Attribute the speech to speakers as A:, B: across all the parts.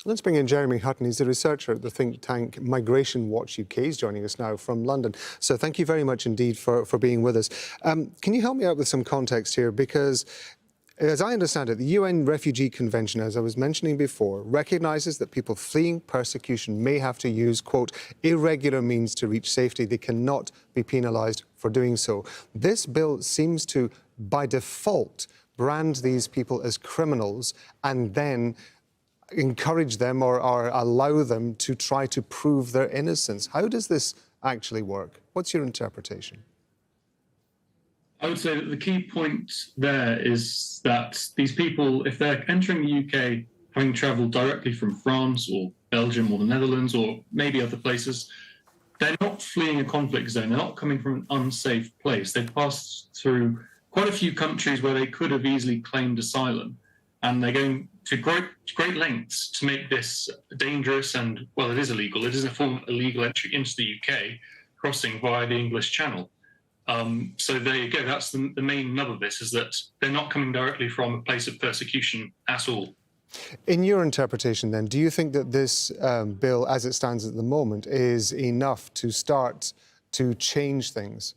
A: Let's bring in Jeremy Hutton. He's a researcher at the think tank Migration Watch UK. He's joining us now from London. So thank you very much indeed for being with us. Can you help me out with some context here? Because as I understand it, the UN Refugee Convention, as I was mentioning before, recognises that people fleeing persecution may have to use, quote, irregular means to reach safety. They cannot be penalised for doing so. This bill seems to, by default, brand these people as criminals and then encourage them or allow them to try to prove their innocence. How does this actually work? What's your interpretation?
B: I would say that the key point there is that these people, if they're entering the UK having travelled directly from France or Belgium or the Netherlands or maybe other places, they're not fleeing a conflict zone. They're not coming from an unsafe place. They've passed through quite a few countries where they could have easily claimed asylum, and they're going to great lengths to make this dangerous and, well, it is illegal. It is a form of illegal entry into the UK, crossing via the English Channel. So there you go. That's the main nub of this, is that they're not coming directly from a place of persecution at all.
A: In your interpretation, then, do you think that this bill, as it stands at the moment, is enough to start to change things?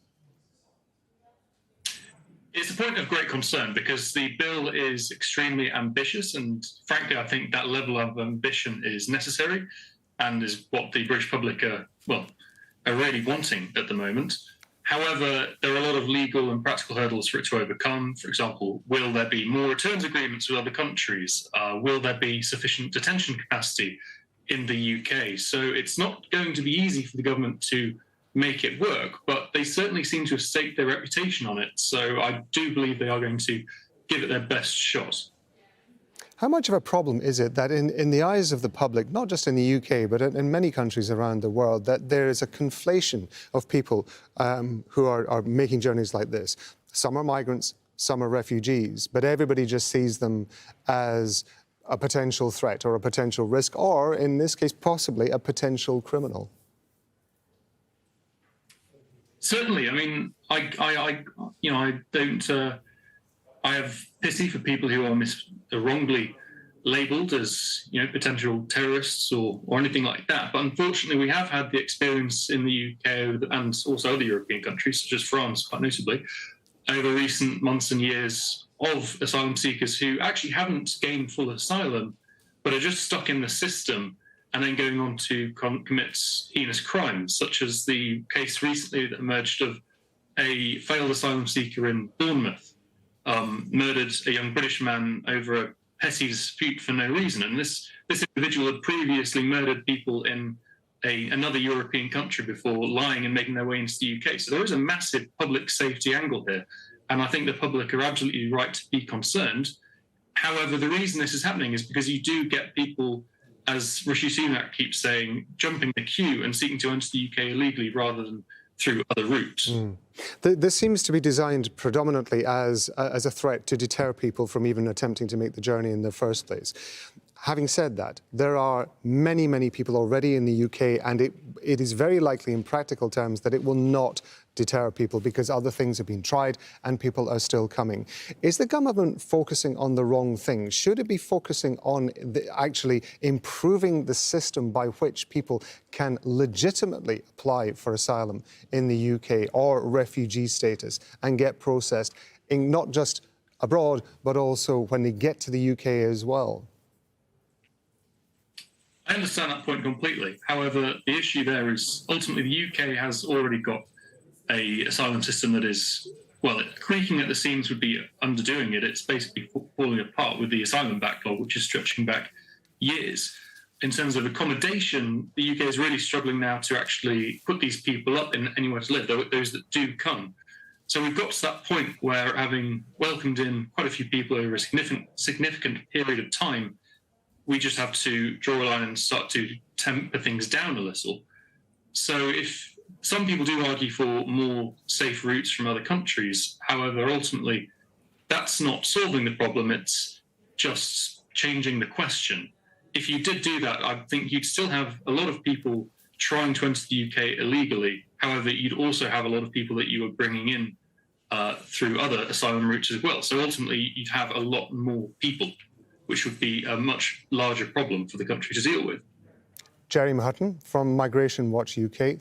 B: It's a point of great concern because the bill is extremely ambitious, and frankly, I think that level of ambition is necessary and is what the British public are really wanting at the moment. However, there are a lot of legal and practical hurdles for it to overcome. For example, will there be more returns agreements with other countries? Will there be sufficient detention capacity in the UK? So it's not going to be easy for the government to make it work, but they certainly seem to have staked their reputation on it. So I do believe they are going to give it their best shot.
A: How much of a problem is it that in the eyes of the public, not just in the UK, but in many countries around the world, that there is a conflation of people who are making journeys like this? Some are migrants, some are refugees, but everybody just sees them as a potential threat or a potential risk, or in this case, possibly a potential criminal.
B: Certainly. I mean, I have pity for people who are wrongly labelled as, potential terrorists or anything like that. But unfortunately, we have had the experience in the UK and also other European countries, such as France, quite notably, over recent months and years, of asylum seekers who actually haven't gained full asylum, but are just stuck in the system and then going on to commit heinous crimes, such as the case recently that emerged of a failed asylum seeker in Bournemouth, murdered a young British man over a petty dispute for no reason. And this individual had previously murdered people in another European country before lying and making their way into the UK. So there is a massive public safety angle here. And I think the public are absolutely right to be concerned. However, the reason this is happening is because you do get people, as Rishi Sunak keeps saying, jumping the queue and seeking to enter the UK illegally rather than through other routes.
A: This seems to be designed predominantly as a threat to deter people from even attempting to make the journey in the first place. Having said that, there are many, many people already in the UK, and it is very likely in practical terms that it will not deter people because other things have been tried and people are still coming. Is the government focusing on the wrong thing? Should it be focusing on actually improving the system by which people can legitimately apply for asylum in the UK or refugee status and get processed in not just abroad, but also when they get to the UK as well?
B: I understand that point completely. However, the issue there is ultimately the UK has already got an asylum system that is, well, creaking at the seams would be underdoing it. It's basically falling apart with the asylum backlog, which is stretching back years. In terms of accommodation, the UK is really struggling now to actually put these people up in anywhere to live, those that do come. So we've got to that point where, having welcomed in quite a few people over a significant period of time, we just have to draw a line and start to temper things down a little. So if some people do argue for more safe routes from other countries, however, ultimately, that's not solving the problem, it's just changing the question. If you did do that, I think you'd still have a lot of people trying to enter the UK illegally. However, you'd also have a lot of people that you were bringing in through other asylum routes as well. So ultimately, you'd have a lot more people which would be a much larger problem for the country to deal with.
A: Jerry Hutton from Migration Watch UK.